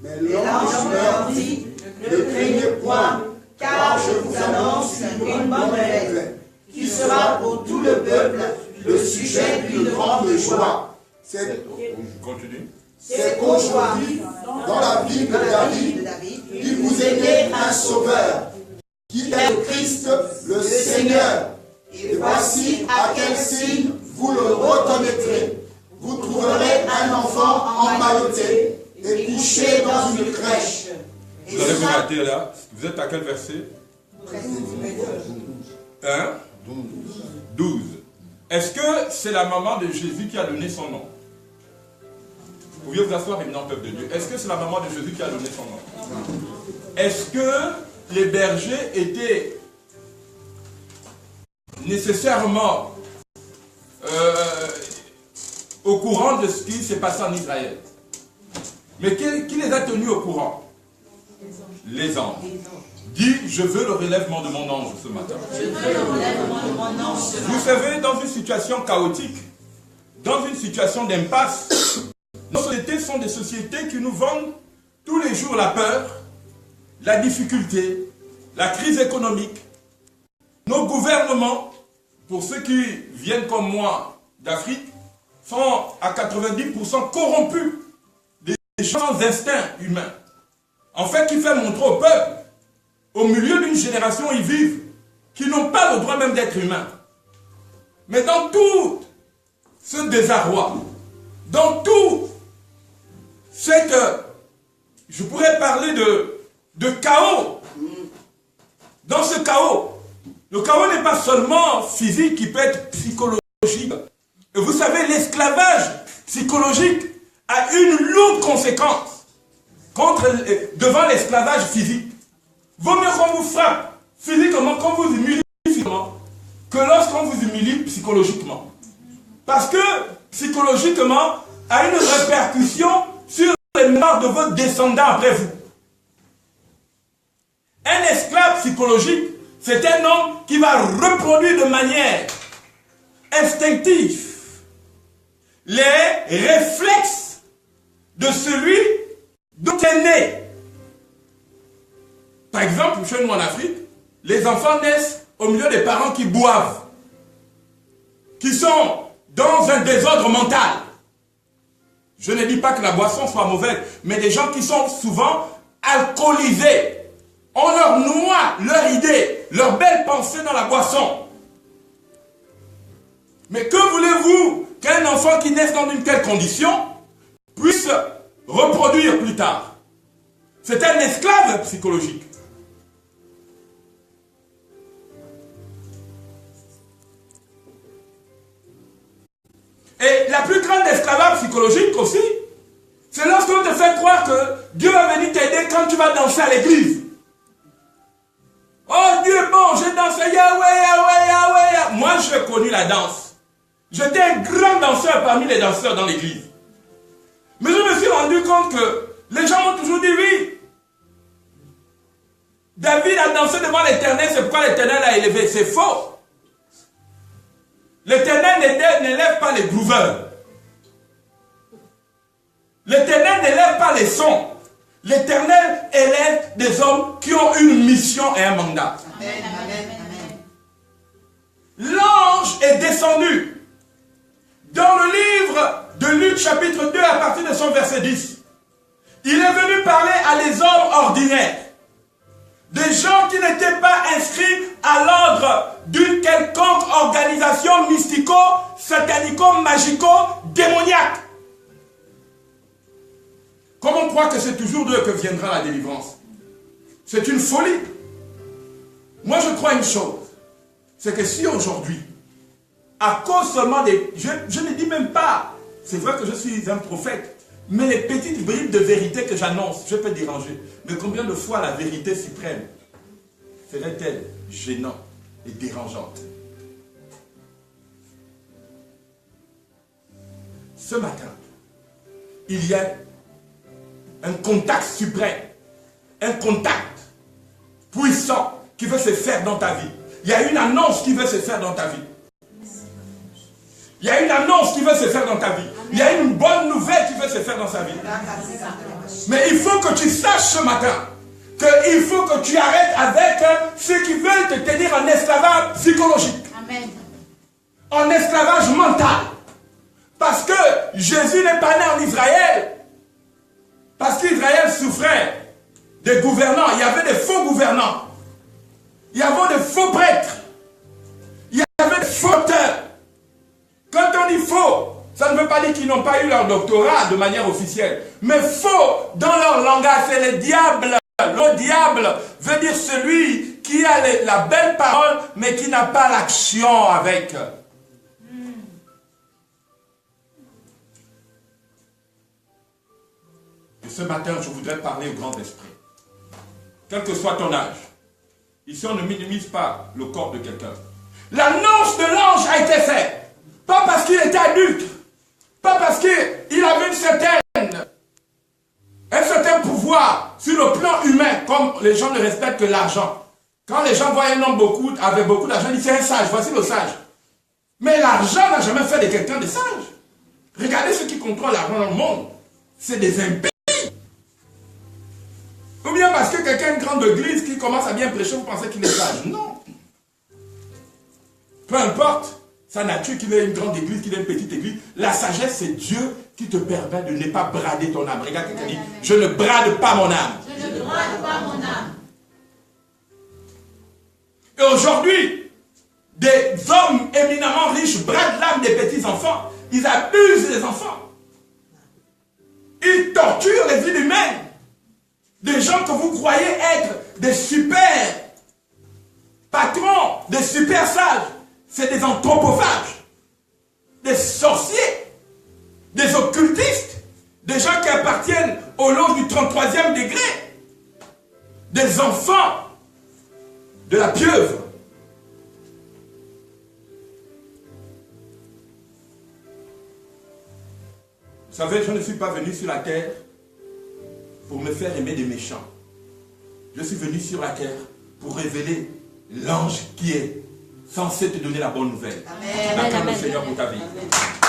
Mais l'ange leur dit, ne craignez point, car je vous annonce une bonne nouvelle, qui sera pour tout le peuple le sujet d'une grande joie. C'est qu'aujourd'hui, dans la ville de David, il vous est né un sauveur, qui est le Christ, le Seigneur. Et voici à quel signe vous le reconnaîtrez. Vous trouverez un enfant emmailloté et couché dans une crèche. Vous allez vous arrêter là. Vous êtes à quel verset? 1, 12. Est-ce que c'est la maman de Jésus qui a donné son nom? Vous pouvez vous asseoir, éminent peuple de Dieu. Est-ce que c'est la maman de Jésus qui a donné son nom? Est-ce que les bergers étaient nécessairement au courant de ce qui s'est passé en Israël? Mais qui les a tenus au courant? Les anges. Dis, je veux le relèvement de mon ange ce matin. Je veux le relèvement de mon ange ce matin. Vous savez, dans une situation chaotique, dans une situation d'impasse, nos sociétés sont des sociétés qui nous vendent tous les jours la peur, la difficulté, la crise économique. Nos gouvernements, pour ceux qui viennent comme moi d'Afrique, sont à 90% corrompus des gens instincts humains. En fait, qui fait montrer au peuple, au milieu d'une génération, ils vivent, qui n'ont pas le droit même d'être humains. Mais dans tout ce désarroi, dans tout ce que je pourrais parler de chaos, dans ce chaos, le chaos n'est pas seulement physique, qui peut être psychologique. Et vous savez, l'esclavage psychologique a une lourde conséquence devant l'esclavage physique. Vaut mieux qu'on vous frappe physiquement, qu'on vous humilie physiquement, que lorsqu'on vous humilie psychologiquement. Parce que psychologiquement, a une répercussion sur les mémoires de vos descendants après vous. Un esclave psychologique, c'est un homme qui va reproduire de manière instinctive les réflexes de celui dont il est né. Par exemple, chez nous en Afrique, les enfants naissent au milieu des parents qui boivent, qui sont dans un désordre mental. Je ne dis pas que la boisson soit mauvaise, mais des gens qui sont souvent alcoolisés. On leur noie leur idée, leur belle pensée dans la boisson. Mais que voulez-vous qu'un enfant qui naisse dans une telle condition puisse reproduire plus tard? C'est un esclave psychologique. Et la plus grande esclavage psychologique aussi, c'est lorsqu'on te fait croire que Dieu va venir t'aider quand tu vas danser à l'église. Oh Dieu, bon, je dansais, Yahweh, Yahweh, Yahweh. Moi, j'ai connu la danse. J'étais un grand danseur parmi les danseurs dans l'église. Mais je me suis rendu compte que les gens m'ont toujours dit oui. David a dansé devant l'Éternel, c'est pourquoi l'Éternel l'a élevé. C'est faux. L'Éternel n'élève pas les grooveurs. L'Éternel n'élève pas les sons. L'Éternel élève des hommes qui ont une mission et un mandat. L'ange est descendu. Dans le livre de Luc chapitre 2 à partir de son verset 10, il est venu parler à les hommes ordinaires. Des gens qui n'étaient pas inscrits à l'ordre d'une quelconque organisation mystico, satanico, magico, démoniaque. Comme on croit que c'est toujours d'eux que viendra la délivrance. C'est une folie. Moi je crois une chose, c'est que si aujourd'hui, à cause seulement des... Je ne dis même pas, c'est vrai que je suis un prophète, mais les petites bribes de vérité que j'annonce, je peux déranger. Mais combien de fois la vérité suprême serait-elle gênante et dérangeante? Ce matin, il y a un contact suprême, un contact puissant qui veut se faire dans ta vie. Il y a une annonce qui veut se faire dans ta vie. Il y a une annonce qui veut se faire dans ta vie. Il y a une bonne nouvelle qui veut se faire dans sa vie. Mais il faut que tu saches ce matin qu'il faut que tu arrêtes avec ceux qui veulent te tenir en esclavage psychologique. Amen. En esclavage mental. Parce que Jésus n'est pas né en Israël. Parce qu'Israël souffrait des gouvernants. Il y avait des faux gouvernants. Il y avait des faux prêtres. Il y avait des faux auteurs. Quand on dit faux, ça ne veut pas dire qu'ils n'ont pas eu leur doctorat de manière officielle. Mais faux, dans leur langage, c'est le diable. Le diable veut dire celui qui a la belle parole, mais qui n'a pas l'action avec. Et ce matin, je voudrais parler au grand esprit. Quel que soit ton âge. Ici, on ne minimise pas le corps de quelqu'un. L'annonce de l'ange a été faite. Pas parce qu'il était adulte. Pas parce qu'il avait un certain pouvoir sur le plan humain, comme les gens ne respectent que l'argent. Quand les gens voient un homme avec beaucoup d'argent, ils disent c'est un sage, voici le sage. Mais l'argent n'a jamais fait de quelqu'un de sage. Regardez ceux qui contrôlent l'argent dans le monde. C'est des impies. Ou bien parce que quelqu'un a une grande église qui commence à bien prêcher, vous pensez qu'il est sage. Non. Peu importe sa nature, qu'il ait une grande église, qu'il ait une petite église, la sagesse, c'est Dieu qui te permet de ne pas brader ton âme. Regarde quelqu'un dit, je ne brade pas mon âme. Je ne brade pas mon âme. Et aujourd'hui, des hommes éminemment riches bradent l'âme des petits enfants. Ils abusent des enfants. Ils torturent les vies humaines. Des gens que vous croyez être des super patrons, des super sages. C'est des anthropophages, des sorciers, des occultistes, des gens qui appartiennent au lot du 33e degré, des enfants de la pieuvre. Vous savez, je ne suis pas venu sur la terre pour me faire aimer des méchants. Je suis venu sur la terre pour révéler l'ange qui est censé te donner la bonne nouvelle. Amen. Acclame le Seigneur pour ta vie. Amen.